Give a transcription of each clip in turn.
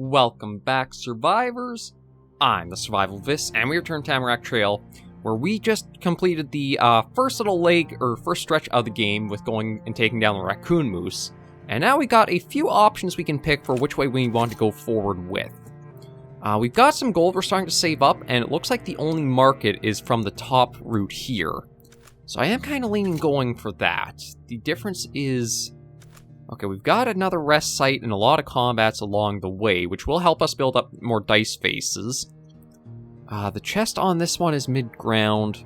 Welcome back, survivors. I'm the Survivalist, and we return to Tamarak Trail, where we just completed the first little leg, or first stretch of the game with going and taking down the raccoon moose. And now we got a few options we can pick for which way we want to go forward with. We've got some gold we're starting to save up, and it looks like the only market is from the top route here. So I am kind of leaning going for that. The difference is... okay, we've got another rest site and a lot of combats along the way, which will help us build up more dice faces. The chest on this one is mid-ground.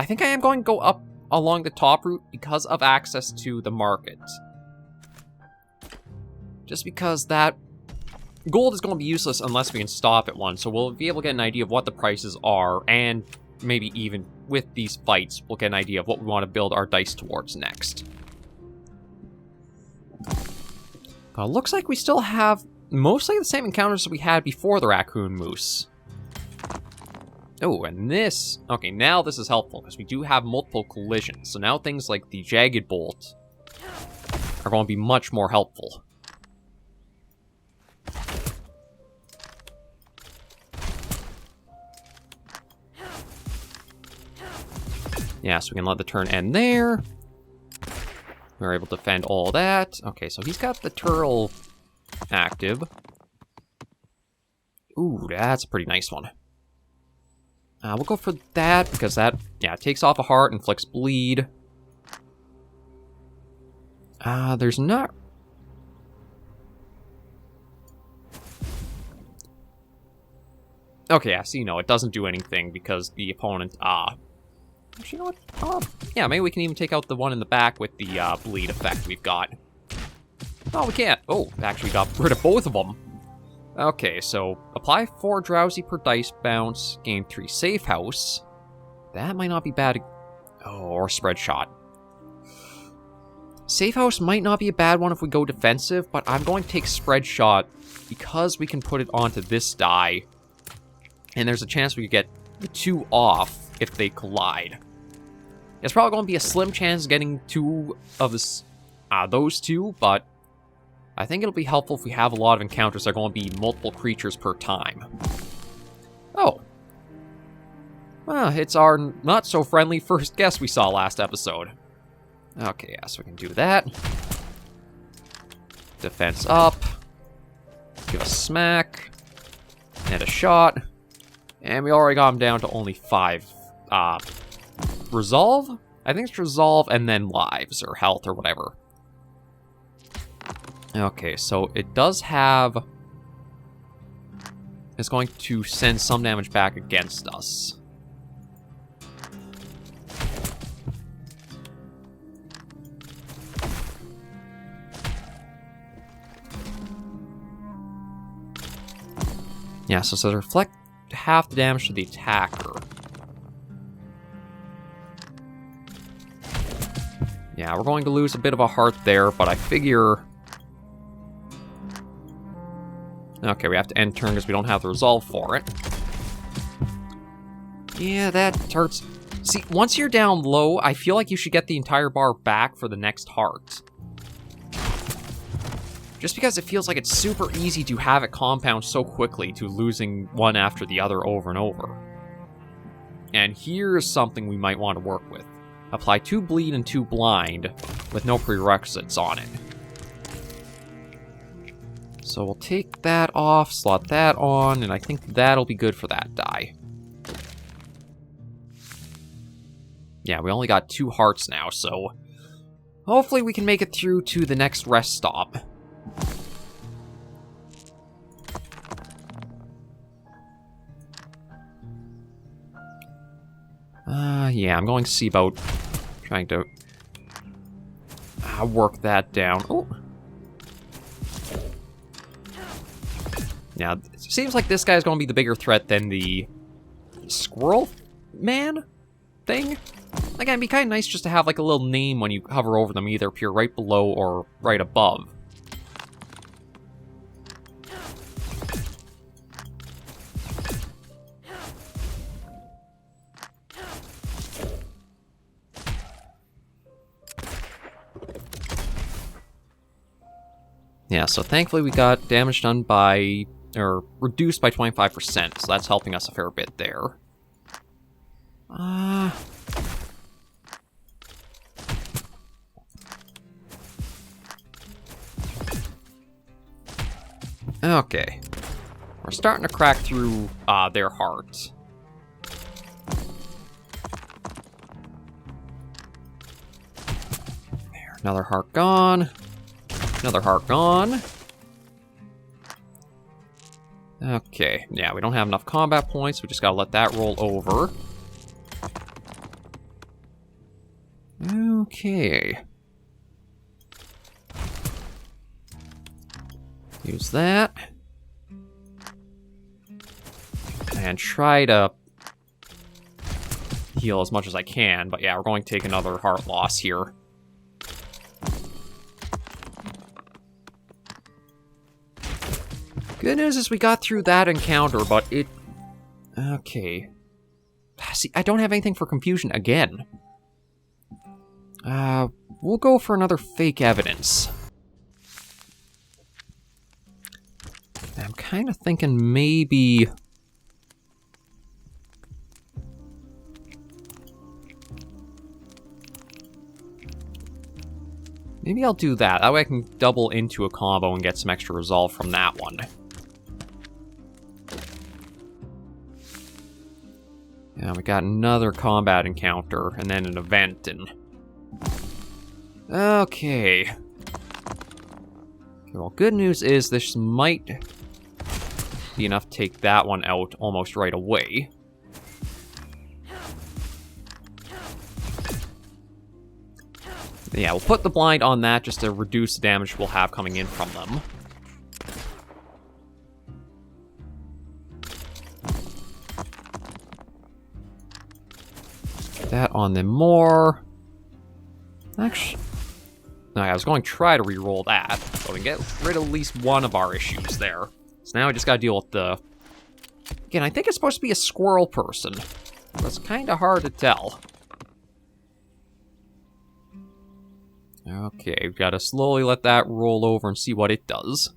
I think I am going to go up along the top route because of access to the market. Just because that gold is going to be useless unless we can stop at one, so we'll be able to get an idea of what the prices are, and maybe even with these fights, we'll get an idea of what we want to build our dice towards next. Looks like we still have mostly the same encounters that we had before the raccoon moose. Oh, and this... okay, now this is helpful, because we do have multiple collisions, so now things like the jagged bolt are going to be much more helpful. Yeah, so we can let the turn end there. We're able to defend all that. Okay, so he's got the turtle active. Ooh, that's a pretty nice one. We'll go for that, because that, yeah, takes off a heart, inflicts bleed. There's not... okay, yeah, so, you know, it doesn't do anything, because the opponent, actually, you know what? Yeah, maybe we can even take out the one in the back with the bleed effect we've got. Oh, we can't. Oh, actually got rid of both of them. Okay, so apply 4 drowsy per dice bounce, gain 3 safe house. That might not be bad. Oh, or spread shot. Safe house might not be a bad one if we go defensive, but I'm going to take spread shot because we can put it onto this die. And there's a chance we could get the 2 off if they collide. It's probably going to be a slim chance of getting 2 of this, those 2, but I think it'll be helpful if we have a lot of encounters that are going to be multiple creatures per time. Oh. Well, it's our not-so-friendly first guest we saw last episode. Okay, yeah, so we can do that. Defense up. Give a smack. And a shot. And we already got him down to only 5. Resolve? I think it's resolve and then lives, or health, or whatever. Okay, so it does have... it's going to send some damage back against us. Yeah, so it says reflect half the damage to the attacker. Yeah, we're going to lose a bit of a heart there, but I figure... okay, we have to end turn because we don't have the resolve for it. Yeah, that hurts. See, once you're down low, I feel like you should get the entire bar back for the next heart. Just because it feels like it's super easy to have it compound so quickly to losing one after the other over and over. And here's something we might want to work with. Apply 2 bleed and 2 blind with no prerequisites on it. So we'll take that off, slot that on, and I think that'll be good for that die. Yeah, we only got 2 hearts now, so hopefully we can make it through to the next rest stop. Yeah, I'm going to see about trying to work that down. Oh. Now, it seems like this guy's going to be the bigger threat than the squirrel man thing. Again, it'd be kind of nice just to have like a little name when you hover over them, either appear right below or right above. Yeah, so thankfully we got damage done by, or reduced by 25%, so that's helping us a fair bit there. Okay. We're starting to crack through their heart. There, another heart gone. Another heart gone. Okay, yeah, we don't have enough combat points. We just gotta let that roll over. Okay. Use that. And try to heal as much as I can. But yeah, we're going to take another heart loss here. Good news is we got through that encounter, but it... Okay. See, I don't have anything for confusion again. We'll go for another fake evidence. I'm kind of thinking maybe... Maybe I'll do that. That way I can double into a combo and get some extra resolve from that one. Yeah, we got another combat encounter, and then an event, and... Okay. Well, good news is this might be enough to take that one out almost right away. Yeah, we'll put the blind on that just to reduce the damage we'll have coming in from them. That on them more. Actually, no, I was going to try to re-roll that, so we can get rid of at least one of our issues there. So now we just gotta deal with the... Again, I think it's supposed to be a squirrel person, but it's kind of hard to tell. Okay, we've got to slowly let that roll over and see what it does.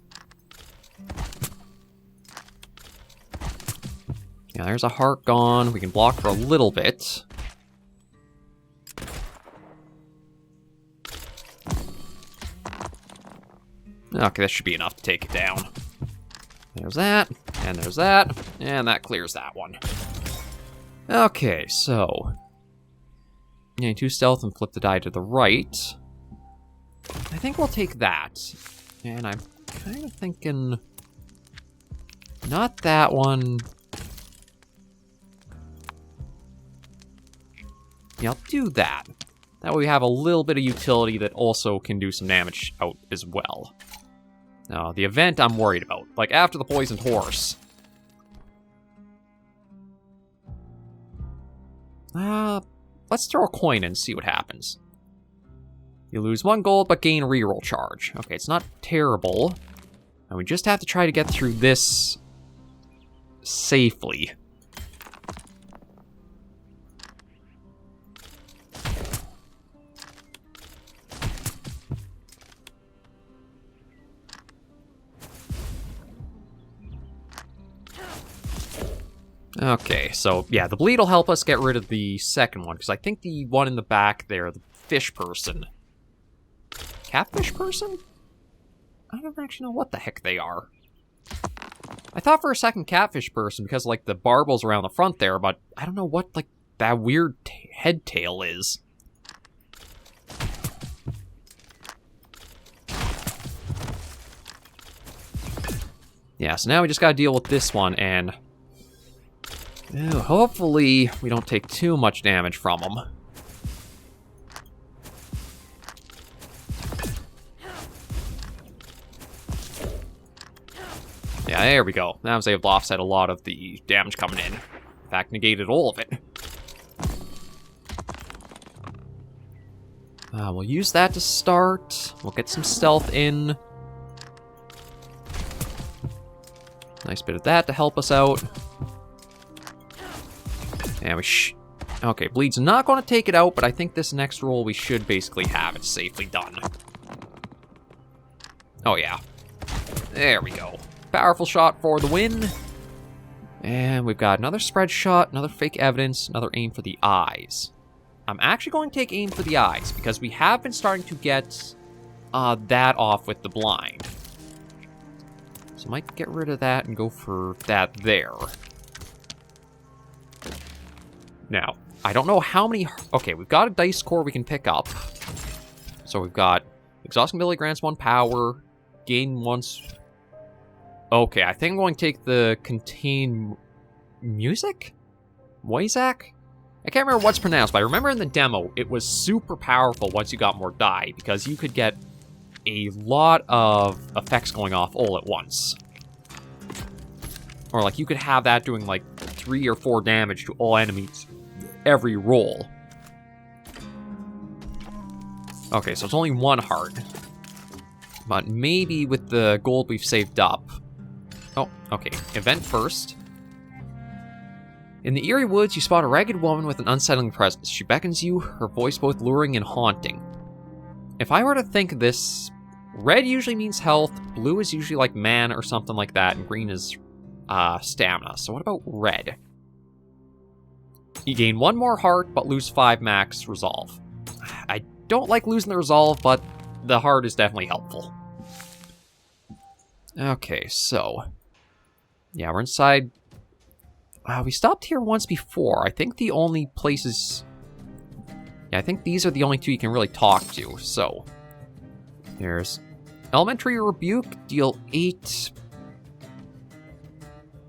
Yeah, there's a heart gone. We can block for a little bit. Okay, that should be enough to take it down. There's that, and there's that, and that clears that one. Okay, so... Yeah, 2 stealth and flip the die to the right. I think we'll take that. And I'm kind of thinking... Not that one. Yeah, I'll do that. That way we have a little bit of utility that also can do some damage out as well. Now, the event I'm worried about. Like, after the poisoned horse. Let's throw a coin in and see what happens. You lose 1 gold, but gain reroll charge. Okay, it's not terrible. And we just have to try to get through this safely. Okay, so yeah, the bleed will help us get rid of the second one, because I think the one in the back there, the fish person... Catfish person? I don't actually know what the heck they are. I thought for a second catfish person because, like, the barbels around the front there, but I don't know what, like, that weird head tail is. Yeah, so now we just gotta deal with this one, and... Ew, hopefully we don't take too much damage from them. Yeah, there we go. That was able to offset a lot of the damage coming in. In fact, negated all of it. We'll use that to start. We'll get some stealth in. Nice bit of that to help us out. And we okay, Bleed's not going to take it out, but I think this next roll we should basically have it safely done. Oh, yeah. There we go. Powerful shot for the win. And we've got another spread shot, another fake evidence, another aim for the eyes. I'm actually going to take aim for the eyes because we have been starting to get that off with the blind. So I might get rid of that and go for that there. Now, I don't know how many... Okay, we've got a dice core we can pick up. So we've got exhausting ability grants 1 power, gain once... Okay, I think I'm going to take the contain music? Wayzak? I can't remember what's pronounced, but I remember in the demo, it was super powerful once you got more die, because you could get a lot of effects going off all at once. Or, like, you could have that doing, like, 3 or 4 damage to all enemies every roll. Okay, so it's only 1 heart. But maybe with the gold we've saved up... Oh, okay. Event first. In the eerie woods, you spot a ragged woman with an unsettling presence. She beckons you, her voice both luring and haunting. If I were to think this, red usually means health, blue is usually like man or something like that, and green is stamina. So what about red? You gain 1 more heart, but lose 5 max resolve. I don't like losing the resolve, but the heart is definitely helpful. Okay, so... Yeah, we're inside... we stopped here once before. I think the only places... Yeah, I think these are the only 2 you can really talk to, so... There's... Elementary Rebuke, deal 8...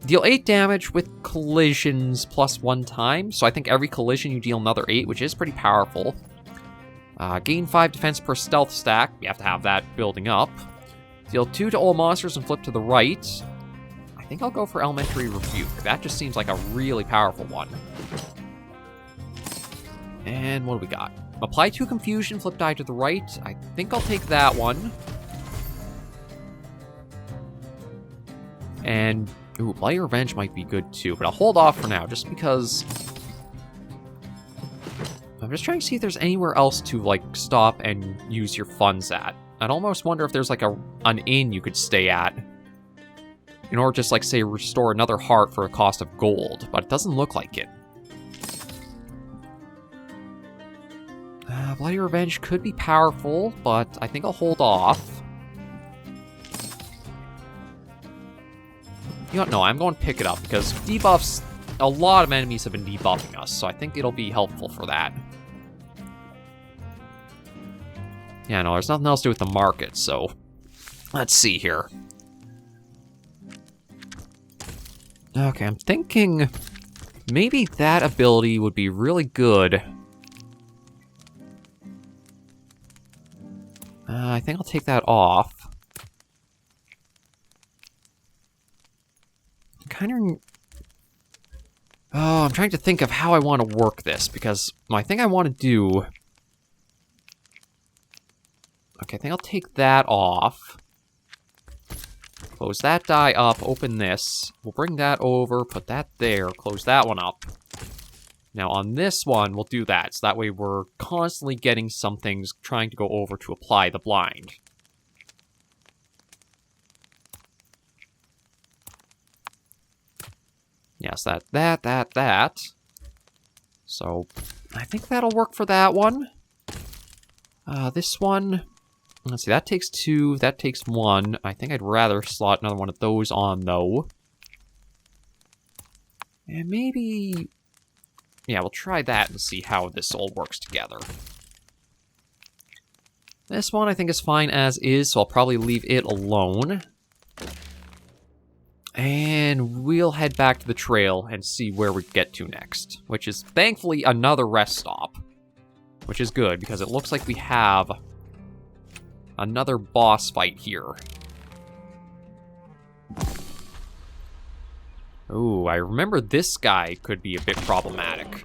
Deal 8 damage with collisions plus 1 time, so I think every collision you deal another 8, which is pretty powerful. Gain 5 defense per stealth stack, you have to have that building up. Deal 2 to all monsters and flip to the right. I think I'll go for Elementary Rebuke. That just seems like a really powerful one. And what do we got? Apply 2 confusion, flip die to the right. I think I'll take that one. And, ooh, Bloody Revenge might be good too, but I'll hold off for now, just because... I'm just trying to see if there's anywhere else to, like, stop and use your funds at. I'd almost wonder if there's, like, an inn you could stay at. In order to just, like, say, restore another heart for a cost of gold, but it doesn't look like it. Bloody Revenge could be powerful, but I think I'll hold off. You know what? No, I'm going to pick it up, because debuffs... A lot of enemies have been debuffing us, so I think it'll be helpful for that. Yeah, no, there's nothing else to do with the market, so... Let's see here. Okay, I'm thinking... Maybe that ability would be really good. I think I'll take that off. Kind of... Oh, I'm trying to think of how I want to work this, because I think I want to do... Okay, I think I'll take that off. Close that die up, open this. We'll bring that over, put that there, close that one up. Now on this one, we'll do that, so that way we're constantly getting some things trying to go over to apply the blind. Yes, that. So, I think that'll work for that one. This one... Let's see, that takes 2, that takes 1. I think I'd rather slot another one of those on, though. And maybe... Yeah, we'll try that and see how this all works together. This one I think is fine as is, so I'll probably leave it alone. And we'll head back to the trail and see where we get to next. Which is, thankfully, another rest stop. Which is good, because it looks like we have... another boss fight here. Ooh, I remember this guy could be a bit problematic.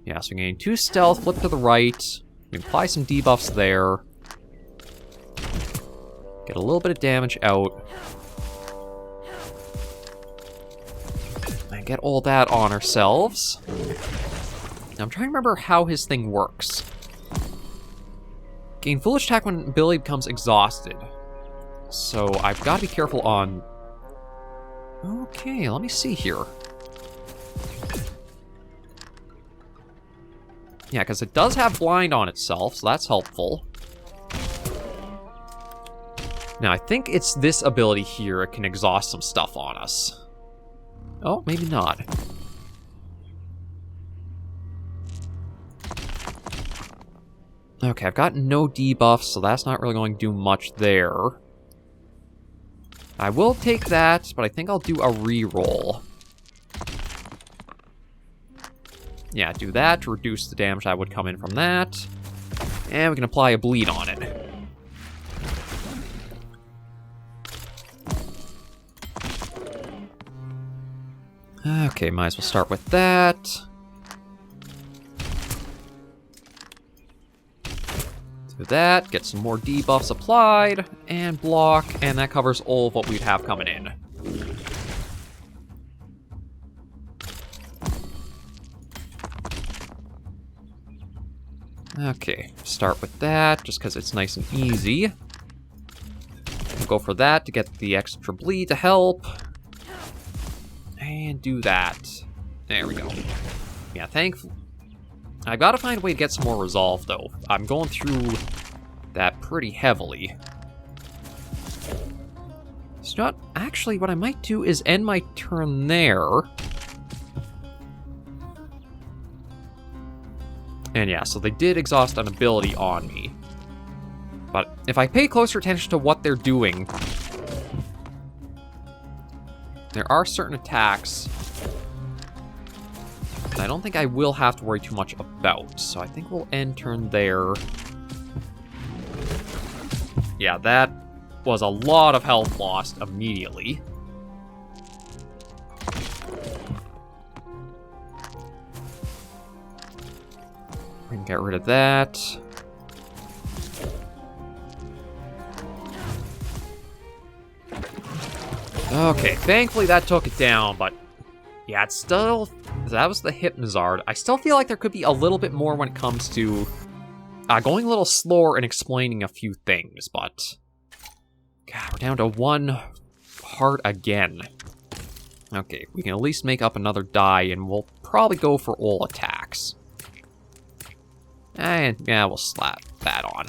Yeah, so we're getting 2 stealth, flip to the right. We apply some debuffs there. Get a little bit of damage out. And get all that on ourselves. Now, I'm trying to remember how his thing works. Gain foolish attack when ability becomes exhausted. So I've got to be careful on... Okay, let me see here. Yeah, because it does have blind on itself, so that's helpful. Now, I think it's this ability here. It can exhaust some stuff on us. Oh, maybe not. Okay, I've got no debuffs, so that's not really going to do much there. I will take that, but I think I'll do a reroll. Yeah, do that to reduce the damage that would come in from that. And we can apply a bleed on it. Okay, might as well start with that. Do that, get some more debuffs applied, and block, and that covers all of what we'd have coming in. Okay, start with that, just because it's nice and easy. We'll go for that to get the extra bleed to help. And do that. There we go. Yeah, thankfully. I've got to find a way to get some more resolve, though. I'm going through that pretty heavily. So not actually, what I might do is end my turn there. And yeah, so they did exhaust an ability on me. But if I pay closer attention to what they're doing, there are certain attacks that I don't think I will have to worry too much about. So I think we'll end turn there. Yeah, that was a lot of health lost immediately. We can get rid of that. Okay, thankfully that took it down, but yeah, it's still... That was the Hypnozard. I still feel like there could be a little bit more when it comes to going a little slower and explaining a few things, but... God, we're down to one heart again. Okay, we can at least make up another die, and we'll probably go for all attacks. And, yeah, we'll slap that on.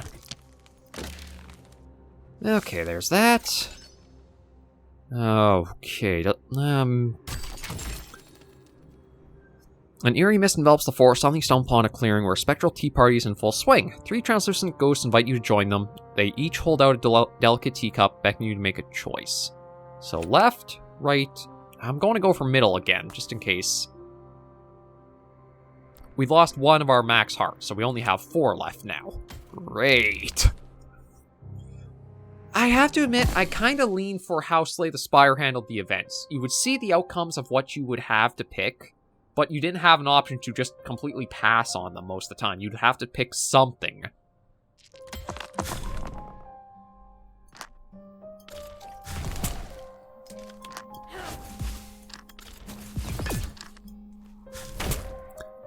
Okay, there's that. Okay, An eerie mist envelops the forest on the stone pond, a clearing where a spectral tea party is in full swing. 3 translucent ghosts invite you to join them. They each hold out a delicate teacup, beckoning you to make a choice. So left, right, I'm going to go for middle again, just in case. We've lost one of our max hearts, so we only have 4 left now. Great. I have to admit, I kind of lean for how Slay the Spire handled the events. You would see the outcomes of what you would have to pick, but you didn't have an option to just completely pass on them most of the time. You'd have to pick something.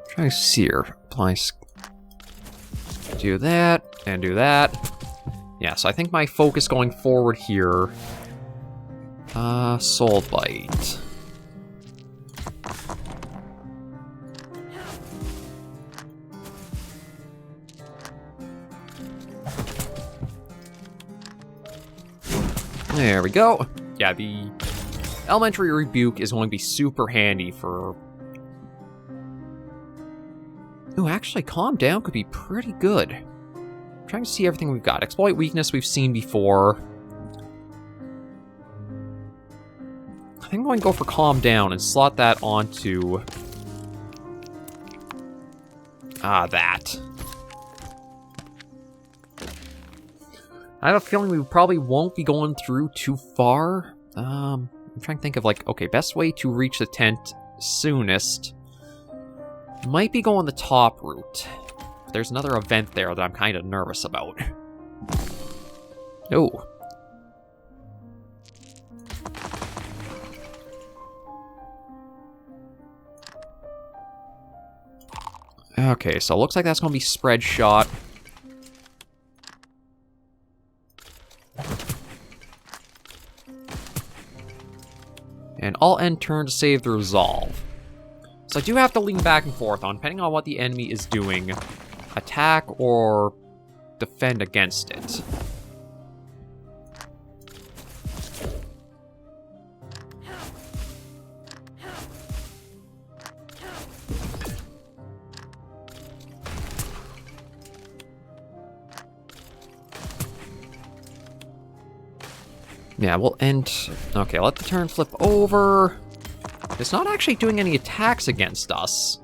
Try Seer. Apply. Do that, and do that. Yeah, so I think my focus going forward here... Soul Bite. There we go. Yeah, the Elementary Rebuke is going to be super handy for... Ooh, actually, Calm Down could be pretty good. I'm trying to see everything we've got. Exploit Weakness we've seen before. I think I'm going to go for Calm Down and slot that onto... that. I have a feeling we probably won't be going through too far. I'm trying to think of, like, okay, best way to reach the tent soonest might be going the top route. There's another event there that I'm kind of nervous about. Oh. Okay, so it looks like that's going to be Spread Shot. And I'll end turn to save the resolve. So I do have to lean back and forth on, depending on what the enemy is doing, attack or defend against it. Yeah, we'll end... Okay, let the turn flip over. It's not actually doing any attacks against us.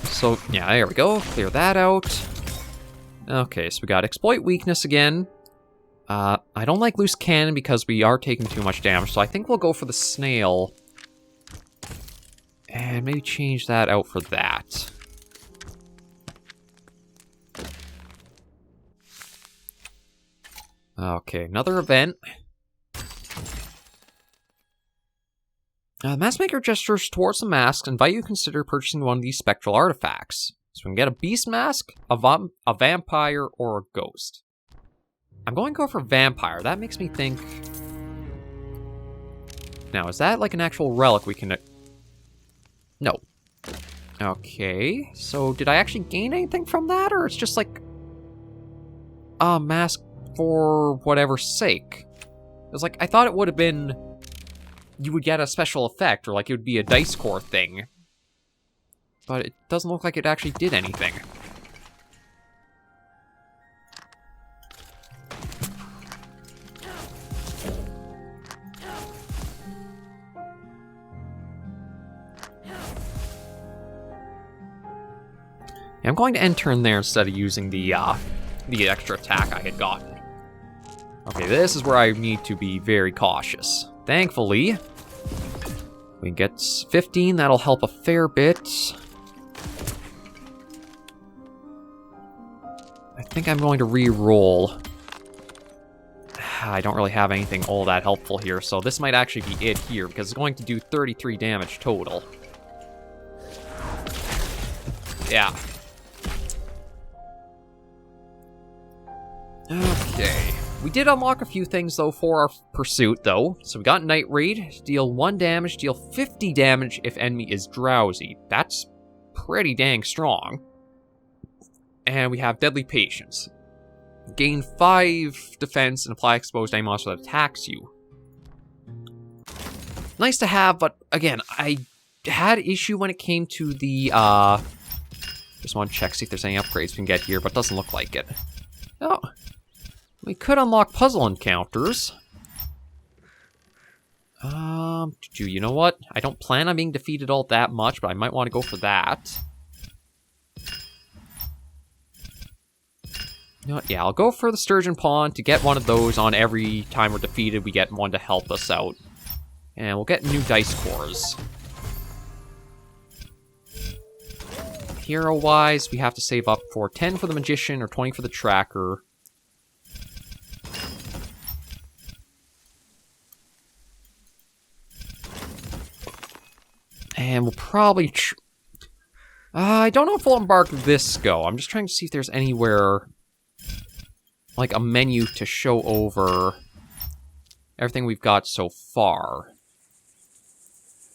So, yeah, there we go. Clear that out. Okay, so we got Exploit Weakness again. I don't like Loose Cannon because we are taking too much damage, so I think we'll go for the Snail. And maybe change that out for that. Okay, another event. The Mask Maker gestures towards the masks and invite you to consider purchasing one of these spectral artifacts. So we can get a beast mask, a vampire, or a ghost. I'm going to go for vampire. That makes me think... Now, is that like an actual relic we can... No. Okay, so did I actually gain anything from that, or it's just like... a mask for whatever's sake? It was like, I thought it would have been... You would get a special effect, or like it would be a dice core thing. But it doesn't look like it actually did anything. Yeah, I'm going to end turn there instead of using the extra attack I had gotten. Okay, this is where I need to be very cautious. Thankfully, we get 15, that'll help a fair bit. I think I'm going to re-roll. I don't really have anything all that helpful here, so this might actually be it here, because it's going to do 33 damage total. Yeah. Okay. We did unlock a few things, though, for our pursuit, though. So we got Night Raid, deal 1 damage, deal 50 damage if enemy is drowsy. That's pretty dang strong. And we have Deadly Patience. Gain 5 defense and apply exposed any monster that attacks you. Nice to have, but again, I had issue when it came to the, just want to check, see if there's any upgrades we can get here, but doesn't look like it. Oh. We could unlock puzzle encounters. You know what? I don't plan on being defeated all that much, but I might want to go for that. You know what? Yeah, I'll go for the Sturgeon Pawn to get one of those on every time we're defeated. We get one to help us out. And we'll get new dice cores. Hero-wise, we have to save up for 10 for the Magician or 20 for the Tracker. And we'll probably... I don't know if we'll embark this go. I'm just trying to see if there's anywhere... like a menu to show over... everything we've got so far.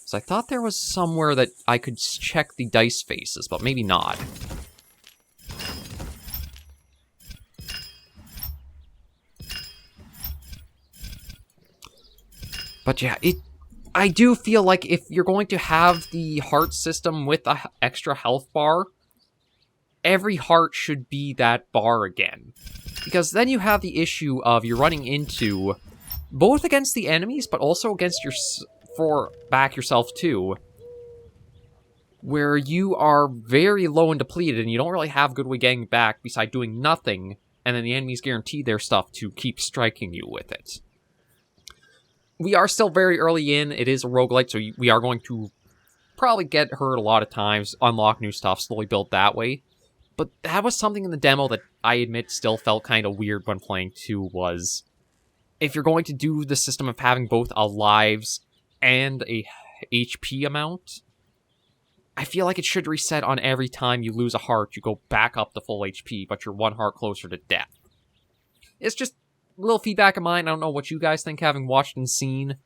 So I thought there was somewhere that I could check the dice faces, but maybe not. But yeah, I do feel like if you're going to have the heart system with the extra health bar, every heart should be that bar again. Because then you have the issue of you're running into, both against the enemies, but also against yourself too, where you are very low and depleted and you don't really have a good way getting back beside doing nothing, and then the enemies guarantee their stuff to keep striking you with it. We are still very early in. It is a roguelite, so we are going to probably get hurt a lot of times, unlock new stuff, slowly build that way. But that was something in the demo that I admit still felt kind of weird when playing 2, was if you're going to do the system of having both a lives and a HP amount, I feel like it should reset on every time you lose a heart, you go back up to full HP, but you're 1 heart closer to death. It's just little feedback of mine. I don't know what you guys think, having watched and seen.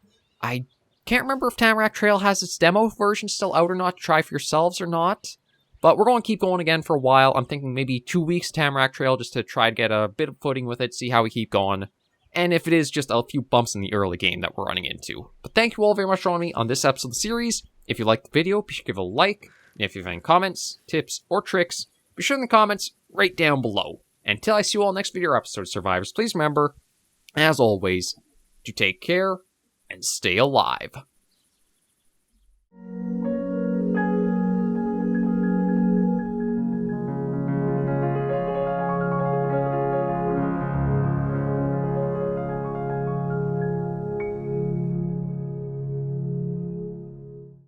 I can't remember if Tamarak Trail has its demo version still out or not to try for yourselves or not. But we're going to keep going again for a while. I'm thinking maybe 2 weeks Tamarak Trail just to try to get a bit of footing with it, see how we keep going. And if it is just a few bumps in the early game that we're running into. But thank you all very much for joining me on this episode of the series. If you liked the video, be sure to give it a like. And if you have any comments, tips, or tricks, be sure in the comments right down below. And until I see you all next video or episode, survivors, please remember, as always, to take care and stay alive.